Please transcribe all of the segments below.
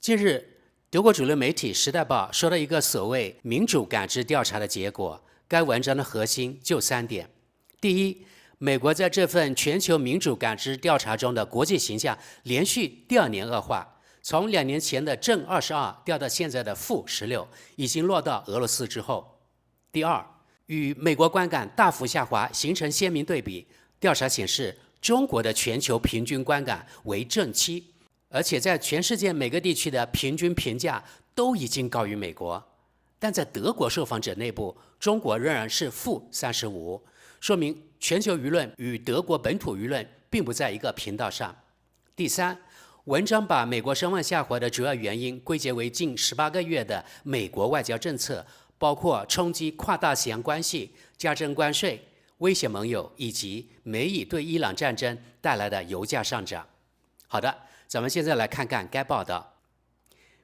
近日，德國主流媒體《時代報》說了一個所謂民主感知調查的結果，該文章的核心就3點：第一，美國在這份全球民主感知調查中的國際形象連續第2年惡化，從2年前的正22掉到現在的負16，已經落到俄羅斯之後。第二，與美國觀感大幅下滑形成鮮明對比，調查顯示中國的全球平均觀感為正7，而且在全世界每個地區的平均評價都已經高於美國。但在德國受訪者內部，中國仍然是負35，說明全球輿論與德國本土輿論並不在一個頻道上。第三，文章把美國聲望下滑的主要原因歸結為近18個月的美國外交政策，包括衝擊跨大西洋關係、加徵關稅、威脅盟友，以及美以對伊朗戰爭帶來的油價上漲。好的，咱們現在來看看該報道。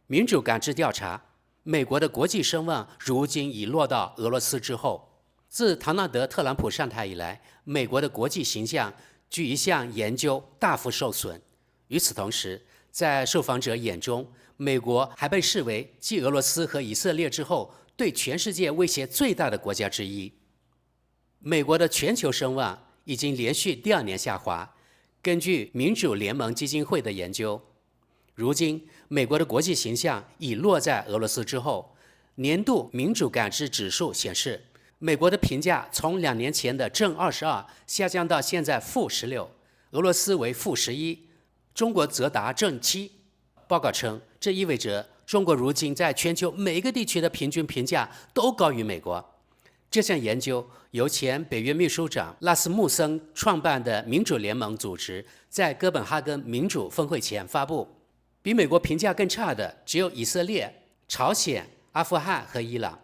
民主感知調查，美國的國際聲望如今已落到俄羅斯之後。自唐納德·特朗普上台以來，美國的國際形象據一項研究大幅受損。與此同時，在受訪者眼中，美國還被視為繼俄羅斯和以色列之後對全世界威脅最大的國家之一。美國的全球聲望已經連續第2年下滑。根據民主聯盟基金會的研究，如今美國的國際形象已落在俄羅斯之後。年度民主感知指數顯示，美國的評價從2年前的正22下降到現在負16，俄羅斯為負11，中國則達正7。報告稱，這意味着中國如今在全球每一個地區的平均評價都高於美國。這項研究由前北約秘書長拉斯穆森創辦的民主聯盟組織在哥本哈根民主峰會前發布。比美國評價更差的只有以色列、朝鮮、阿富汗和伊朗。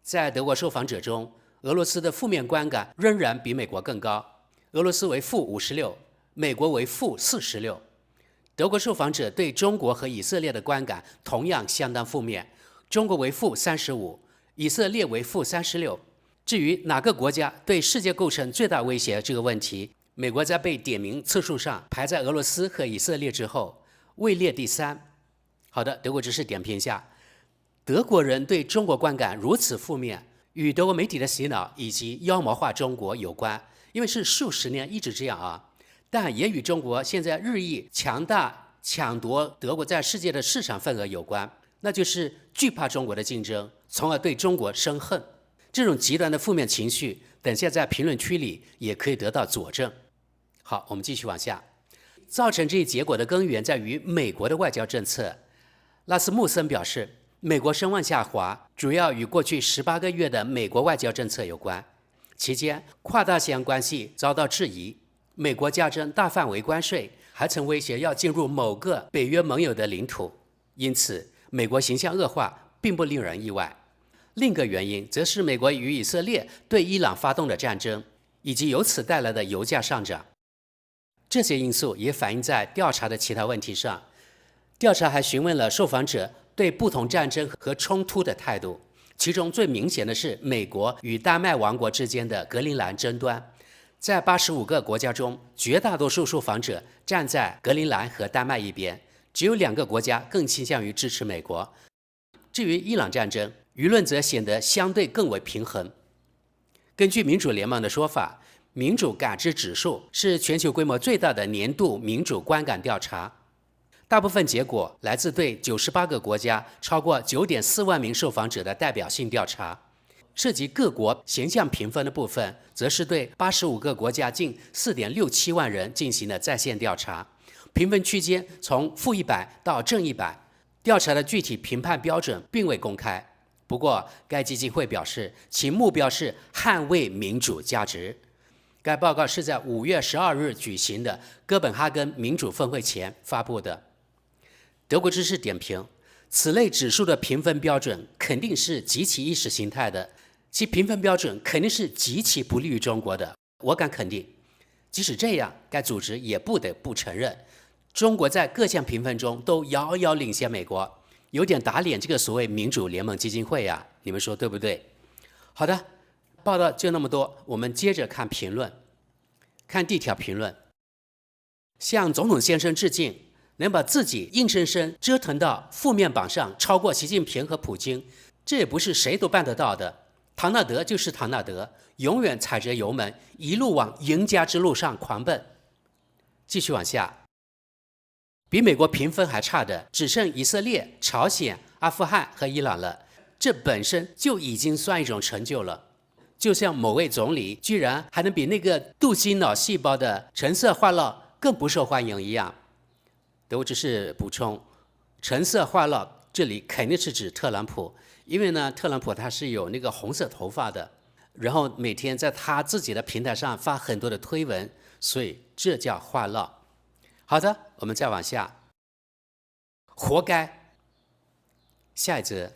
在德國受訪者中，俄羅斯的負面觀感仍然比美國更高，俄羅斯為負56，美國為負46。德國受訪者對中國和以色列的觀感同樣相當負面，中國為負35，以色列為負36。至於哪個國家對世界構成最大威脅這個問題，美國在被點名次數上排在俄羅斯和以色列之後，位列第3。好的，德國知識點評一下，德國人對中國觀感如此負面，與德國媒體的洗腦以及妖魔化中國有關，因為是數十年一直這樣啊。但也與中國現在日益強大搶奪德國在世界的市場份額有關，那就是懼怕中國的競爭，從而對中國生恨。這種極端的負面情緒，等下在評論區裡也可以得到佐證。好，我們繼續往下。造成這一結果的根源在於美國的外交政策。拉斯穆森表示，美國聲望下滑主要與過去18個月的美國外交政策有關。期間，跨大西洋關係遭到質疑，美國加徵大範圍關稅，還曾威脅要進入某個北約盟友的領土。因此，美國形象惡化並不令人意外。另一個原因則是美國與以色列對伊朗發動的戰爭，以及由此帶來的油價上漲。這些因素也反映在調查的其他問題上。調查還詢問了受訪者對不同戰爭和衝突的態度，其中最明顯的是美國與丹麥王國之間的格陵蘭爭端。在85個國家中，絕大多數受訪者站在格陵蘭和丹麥一邊，只有2個國家更傾向於支持美國。至於伊朗戰爭，輿論則顯得相對更為平衡。根據民主聯盟的說法，民主感知指數是全球規模最大的年度民主觀感調查。大部分結果來自對98個國家超過9.4萬名受訪者的代表性調查。涉及各國形象評分的部分，則是對85個國家近4.67萬人進行了在線調查，評分區間從-100到正100。調查的具體評判標準並未公開。不過，該基金會表示，其目標是捍衛民主價值。該報告是在5月12日舉行的哥本哈根民主峰會前發布的。德國知識點評：此類指數的評分標準肯定是極其意識形態的，其評分標準肯定是極其不利於中國的。我敢肯定，即使這樣，該組織也不得不承認，中國在各項評分中都遙遙領先美國。有點打臉這個所謂民主聯盟基金會呀，你們說對不對？好的，報道就那麼多，我們接着看評論。看第一條評論：向總統先生致敬。能把自己硬生生折騰到負面榜上，超過習近平和普京，這也不是誰都辦得到的。唐納德就是唐納德，永遠踩着油門，一路往贏家之路上狂奔。繼續往下，比美國評分還差的只剩以色列、朝鮮、阿富汗和伊朗了，這本身就已經算一種成就了。就像某位總理居然還能比那個鍍金腦細胞的橙色話唠更不受歡迎一樣。我只是補充，橙色話唠這裡肯定是指特朗普，因為呢，特朗普他是有那個紅色頭髮的，然後每天在他自己的平台上發很多的推文，所以這叫話唠。好的，我們再往下，活該。下一則，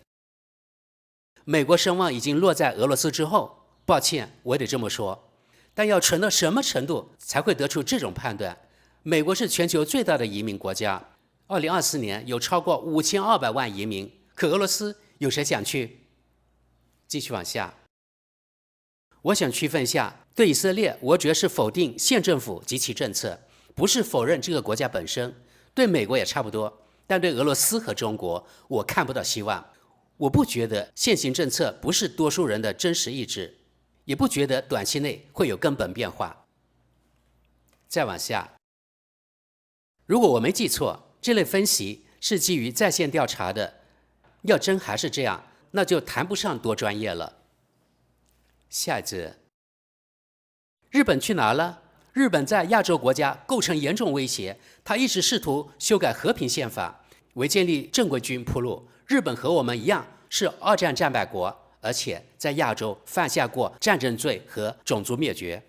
美國聲望已經落在俄羅斯之後。抱歉，我也得這麼說，但要蠢到什麼程度才會得出這種判斷？美國是全球最大的移民國家，2024年有超過5200萬移民，可俄羅斯有誰想去？繼續往下，我想區分一下，對以色列，我主要是否定縣政府及其政策，不是否認這個國家本身。對美國也差不多，但對俄羅斯和中國，我看不到希望。我不覺得現行政策不是多數人的真實意志。也不覺得短期內會有根本變化。再往下，如果我沒記錯，這類分析是基於在線調查的。要真還是這樣，那就談不上多專業了。下一則，日本去哪了？日本在亞洲國家構成嚴重威脅，他一直試圖修改和平憲法，為建立正規軍鋪路。日本和我們一樣是二戰戰敗國。而且在亞洲犯下過戰爭罪和種族滅絕。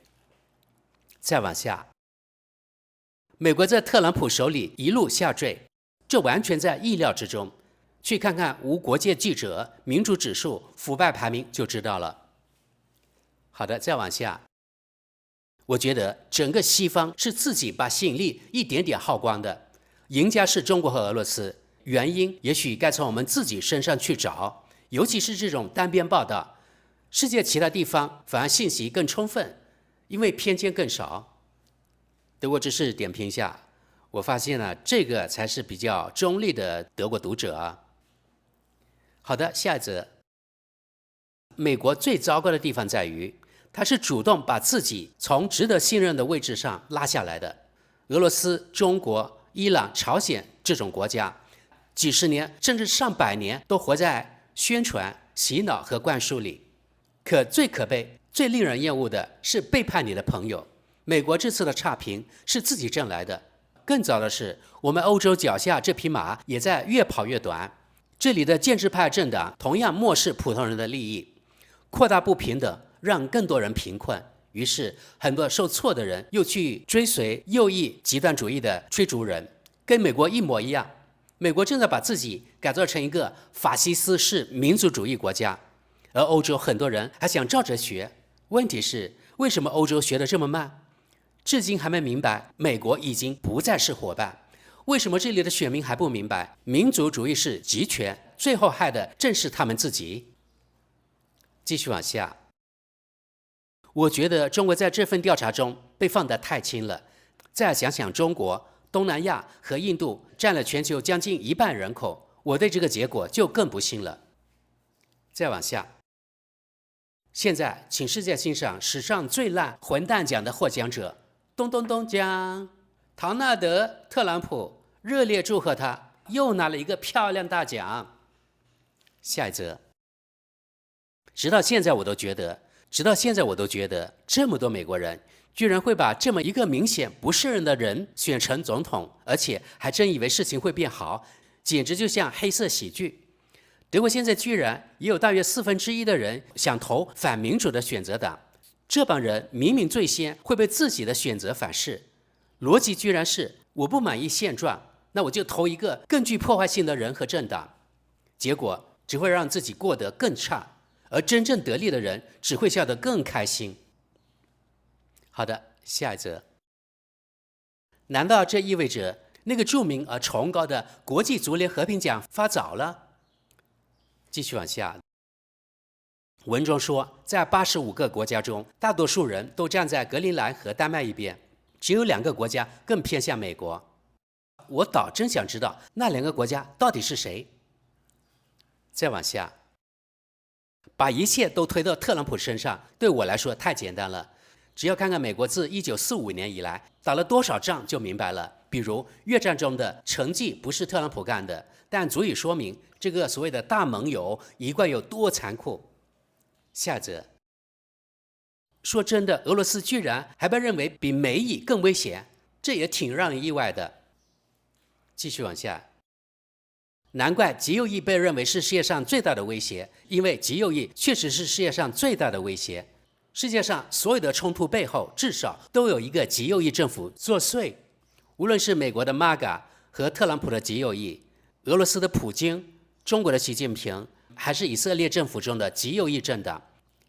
再往下，美國在特朗普手裡一路下墜，這完全在意料之中。去看看無國界記者、民主指數、腐敗排名就知道了。好的，再往下，我覺得整個西方是自己把吸引力一點點耗光的，贏家是中國和俄羅斯，原因也許該從我們自己身上去找。尤其是這種單邊報道，世界其他地方反而信息更充分，因為偏見更少。德國只是點評一下，我發現呢，這個才是比較中立的德國讀者啊。好的，下一則，美國最糟糕的地方在於，他是主動把自己從值得信任的位置上拉下來的。俄羅斯、中國、伊朗、朝鮮這種國家，幾十年甚至上百年都活在宣傳、洗腦和灌輸裡，可最可悲、最令人厭惡的是背叛你的朋友。美國這次的差評是自己掙來的。更糟的是，我們歐洲腳下這匹馬也在越跑越短。這裡的建制派政黨同樣漠視普通人的利益，擴大不平等，讓更多人貧困。於是，很多受挫的人又去追隨右翼極端主義的追逐人，跟美國一模一樣。美國正在把自己改造成一個法西斯式民族主義國家，而歐洲很多人還想照着學。問題是，為什麼歐洲學得這麼慢？至今還沒明白，美國已經不再是夥伴。為什麼這裡的選民還不明白，民族主義是極權，最後害的正是他們自己？繼續往下，我覺得中國在這份調查中被放得太輕了。再想想中國、東南亞和印度佔了全球將近1半人口，我對這個結果就更不信了。再往下，現在請世界欣賞史上最爛混蛋獎的獲獎者，咚咚咚獎，唐納德·特朗普，熱烈祝賀他，又拿了一個漂亮大獎。下一則，直到現在我都覺得，這麼多美國人居然會把這麼一個明顯不是人的人選成總統，而且還真以為事情會變好，簡直就像黑色喜劇。德國現在居然也有大約1/4的人想投反民主的選擇黨，這幫人明明最先會被自己的選擇反噬，邏輯居然是我不滿意現狀，那我就投一個更具破壞性的人和政黨，結果只會讓自己過得更差，而真正得利的人只會笑得更開心。好的，下一則。難道這意味着那個著名而崇高的國際足聯和平獎發早了？繼續往下，文中說，在85個國家中，大多數人都站在格陵蘭和丹麥一邊，只有2個國家更偏向美國。我倒真想知道那2個國家到底是誰。再往下，把一切都推到特朗普身上，对我來說太簡單了。只要看看美國自1945年以來打了多少仗就明白了。比如越戰中的成績不是特朗普幹的，但足以說明這個所謂的大盟友一貫有多殘酷。下一則，說真的，俄羅斯居然還被認為比美伊更危險，這也挺讓人意外的。繼續往下，難怪極右翼被認為是世界上最大的威脅，因為極右翼確實是世界上最大的威脅。世界上所有的衝突背後，至少都有一個極右翼政府作祟。無論是美國的 MAGA 和特朗普的極右翼，俄羅斯的普京、中國的習近平，還是以色列政府中的極右翼政黨。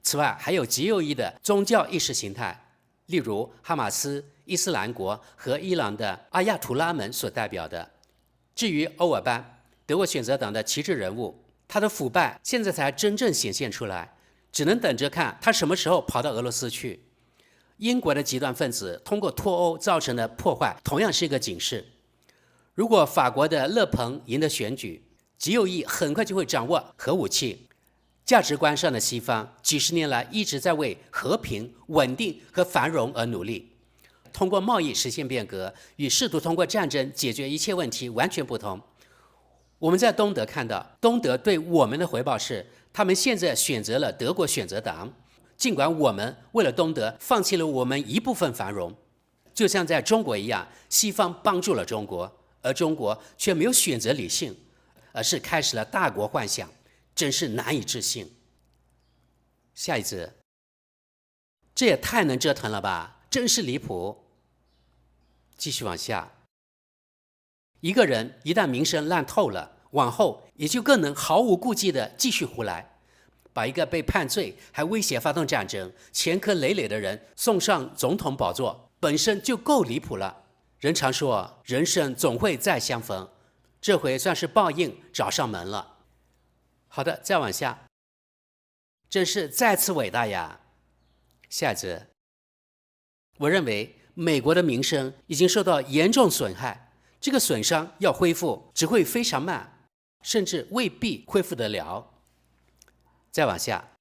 此外，還有極右翼的宗教意識形態，例如哈馬斯、伊斯蘭國和伊朗的阿亞图拉們所代表的。至於歐爾班，德国選擇黨的旗幟人物，他的腐敗現在才真正顯現出來。只能等着看他什麼時候跑到俄羅斯去。英國的極端分子通過脫歐造成的破壞，同樣是一個警示。如果法國的勒龐贏得選舉，極右翼很快就會掌握核武器。價值觀上的西方，幾十年來一直在為和平、穩定和繁榮而努力。通過貿易實現變革，與試圖通過戰爭解決一切問題完全不同。我們在東德看到，東德對我們的回報是，他們現在選擇了德國選擇黨，儘管我們為了東德放棄了我們一部分繁榮。就像在中國一樣，西方幫助了中國，而中國卻沒有選擇理性，而是開始了大國幻想，真是難以置信。下一則，這也太能折騰了吧，真是離譜。繼續往下，一個人一旦名聲爛透了，往後也就更能毫無顧忌地繼續胡來，把一個被判罪還威脅發動戰爭、前科累累的人送上總統寶座，本身就夠離譜了。人常說人生總會再相逢，這回算是報應找上門了。好的，再往下，真是再次偉大呀。下一則，我認為美國的名聲已經受到嚴重損害，這個損傷要恢復只會非常慢，甚至未必恢復得了。再往下，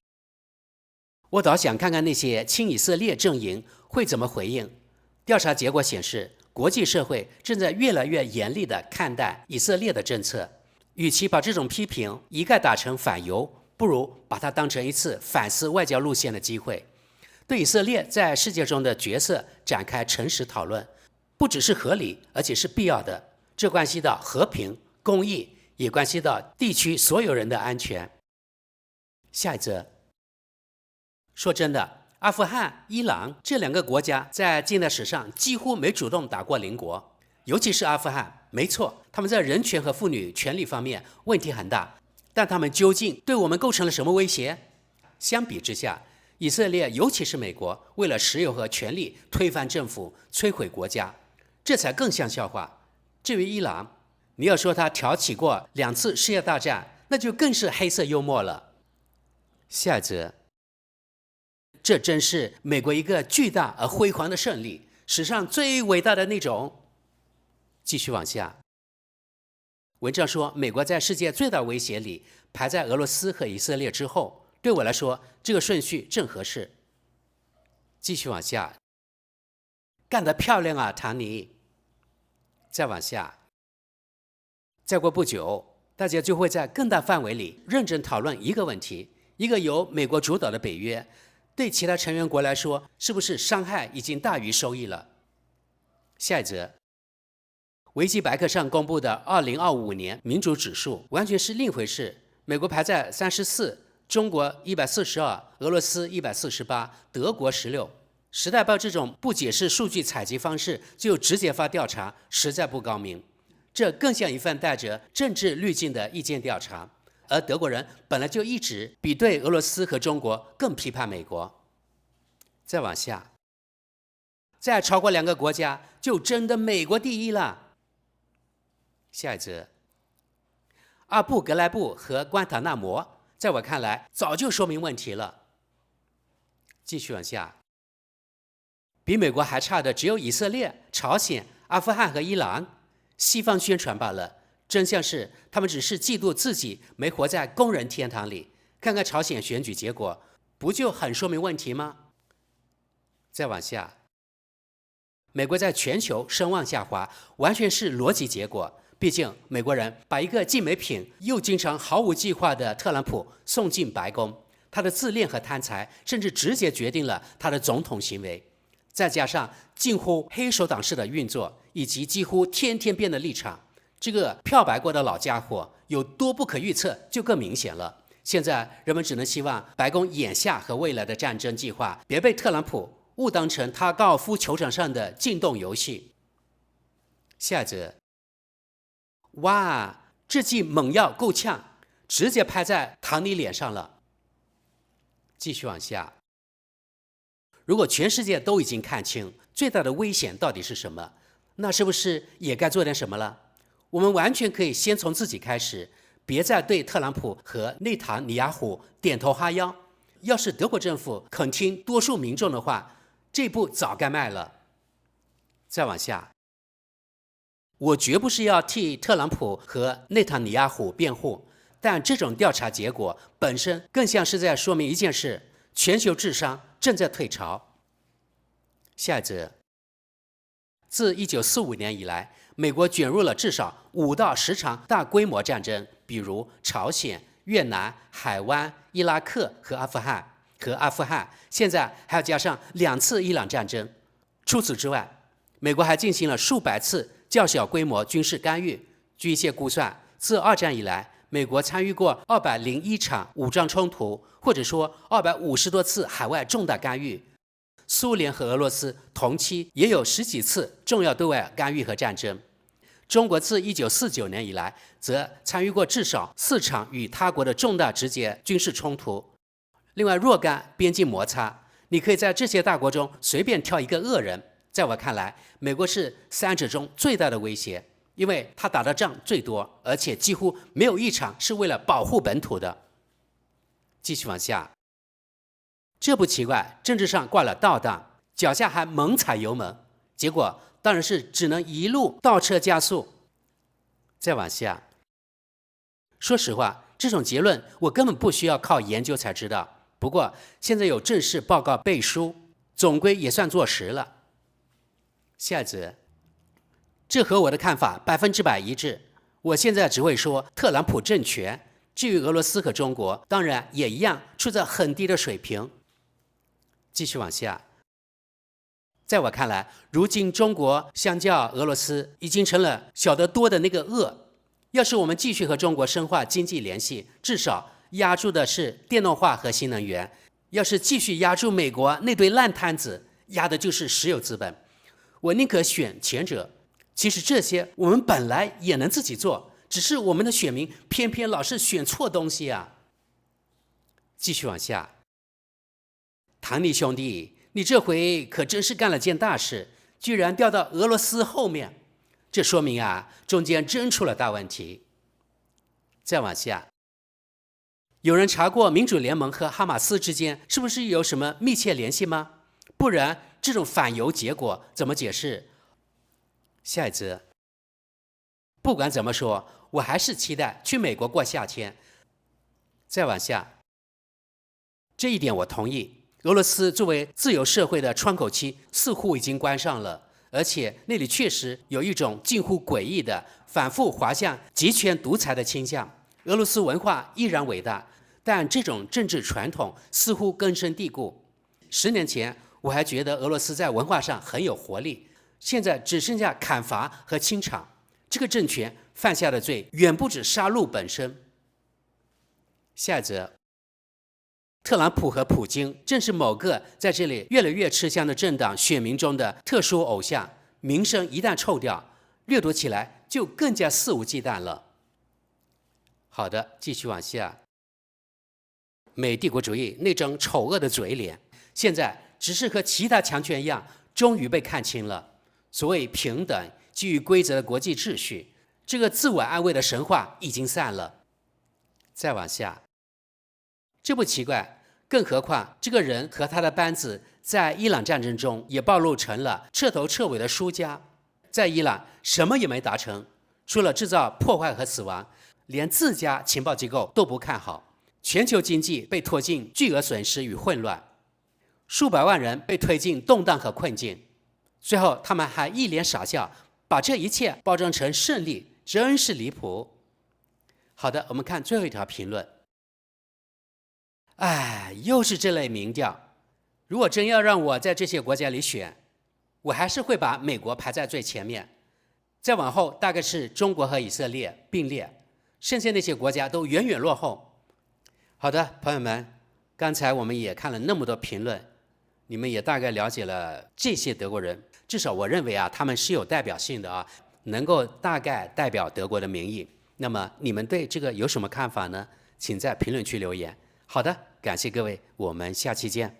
我倒想看看那些親以色列陣營會怎麼回應。調查結果顯示，國際社會正在越來越嚴厲地看待以色列的政策。與其把這種批評一概打成反猶，不如把它當成一次反思外交路線的機會，對以色列在世界中的角色展開誠實討論，不只是合理，而且是必要的。這關係到和平、公義，也關係到地區所有人的安全。下一則，說真的，阿富汗、伊朗這2個國家在近代史上幾乎沒主動打過鄰國，尤其是阿富汗，沒錯，他們在人權和婦女權利方面問題很大，但他們究竟對我們構成了什麼威脅？相比之下，以色列，尤其是美國，為了石油和權力推翻政府、摧毀國家，這才更像笑話。至於伊朗，你要說他挑起過2次世界大戰，那就更是黑色幽默了。下一則，這真是美國一個巨大而輝煌的勝利，史上最偉大的那種。繼續往下，文章說，美國在世界最大威脅裡排在俄羅斯和以色列之後，對我來說，這個順序正合適。繼續往下，幹得漂亮啊，唐尼。再往下，再過不久，大家就會在更大範圍裡認真討論一個問題。一個由美國主導的北約，對其他成員國來說，是不是傷害已經大於收益了？下一則，維基百科上公布的2025年民主指數完全是另一回事。美國排在34，中國142，俄羅斯148，德國16。時代報這種不解釋數據採集方式就直接發調查，實在不高明。這更像一份帶着政治濾鏡的意見調查。而德國人本來就一直比對俄羅斯和中國更批判美國。再往下，再超過2個國家，就真的美國第一了。下一則，阿布格萊布和關塔那摩，在我看來早就說明問題了。繼續往下，比美國還差的只有以色列、朝鮮、阿富汗和伊朗。西方宣傳罷了。真相是，他們只是嫉妒自己沒活在工人天堂裡。看看朝鮮選舉結果，不就很說明問題嗎？再往下，美國在全球聲望下滑，完全是邏輯結果。畢竟美國人把一個既沒品又經常毫無計劃的特朗普送進白宮，他的自戀和貪財甚至直接決定了他的總統行為。再加上近乎黑手黨式的運作，以及幾乎天天變的立場，這個漂白過的老家伙有多不可預測就更明顯了。現在人們只能希望白宮眼下和未來的戰爭計劃別被特朗普誤當成他高爾夫球場上的進洞遊戲。下一則，哇，這劑猛藥夠嗆，直接拍在唐尼臉上了。繼續往下，如果全世界都已經看清最大的危險到底是什麼，那是不是也該做點什麼了？我們完全可以先從自己開始，別再對特朗普和內塔尼亞胡點頭哈腰。要是德國政府肯聽多數民眾的話，這步早該邁了。再往下，我絕不是要替特朗普和內塔尼亞胡辯護，但這種調查結果本身更像是在說明一件事：全球智商正在退潮。下一則，自1945年以來，美國捲入了至少5到10場大規模戰爭，比如朝鮮、越南、海灣、伊拉克和阿富汗，現在還要加上2次伊朗戰爭。除此之外，美國還進行了數百次較小規模軍事干預。據一些估算，自二戰以來，美國參與過201場武裝衝突，或者說250多次海外重大干預。蘇聯和俄羅斯同期也有10幾次重要對外干預和戰爭。中國自1949年以來，則參與過至少4場與他國的重大直接軍事衝突。另外，若干邊境摩擦，你可以在這些大國中隨便挑一個惡人。在我看來，美國是3者中最大的威脅，因為他打的仗最多，而且幾乎沒有一場是為了保護本土的。繼續往下，這不奇怪，政治上掛了倒檔，腳下還猛踩油門，結果當然是只能一路倒車加速。再往下，說實話，這種結論我根本不需要靠研究才知道。不過現在有正式報告背書，總歸也算坐實了。下一則，這和我的看法100%一致。我現在只會說特朗普政權，至於俄羅斯和中國，當然也一樣處在很低的水平。繼續往下，在我看來，如今中國相較俄羅斯已經成了小得多的那個惡。要是我們繼續和中國深化經濟聯繫，至少壓住的是電動化和新能源；要是繼續壓住美國那堆爛攤子，壓的就是石油資本。我寧可選前者。其實這些我們本來也能自己做，只是我們的選民偏偏老是選錯東西啊。繼續往下，唐尼兄弟，你這回可真是幹了件大事，居然調到俄羅斯後面，這說明啊，中間真出了大問題。再往下，有人查過民主聯盟和哈馬斯之間是不是有什麼密切聯繫嗎？不然這種反猶結果怎麼解釋？下一則，不管怎麼說，我還是期待去美國過夏天。再往下，這一點我同意。俄羅斯作為自由社會的窗口期似乎已經關上了，而且那裡確實有一種近乎詭異的反覆滑向極權獨裁的傾向。俄羅斯文化依然偉大，但這種政治傳統似乎根深蒂固。10年前我還覺得俄羅斯在文化上很有活力，現在只剩下砍伐和清場。這個政權犯下的罪遠不止殺戮本身。下一則，特朗普和普京正是某個在這裡越來越吃香的政黨選民中的特殊偶像，名聲一旦臭掉，掠奪起來就更加肆無忌憚了。好的，繼續往下。美帝國主義那張醜惡的嘴臉，現在只是和其他強權一樣，終於被看清了。所謂平等、基於規則的國際秩序，這個自我安慰的神話已經散了。再往下，這不奇怪，更何況這個人和他的班子在伊朗戰爭中也暴露成了徹頭徹尾的輸家。在伊朗什麼也沒達成，除了製造破壞和死亡，連自家情報機構都不看好，全球經濟被拖進巨額損失與混亂，數百萬人被推進動盪和困境，最後他們還一臉傻笑，把這一切包裝成勝利，真是離譜。好的，我們看最後一條評論。哎，又是這類民調。如果真要讓我在這些國家裡選，我還是會把美國排在最前面，再往後大概是中國和以色列並列，剩下那些國家都遠遠落後。好的，朋友們，剛才我們也看了那麼多評論，你們也大概了解了這些德國人，至少我認為啊，他們是有代表性的啊，能夠大概代表德國的民意。那麼你們對這個有什麼看法呢？請在評論區留言。好的，感謝各位，我們下期見。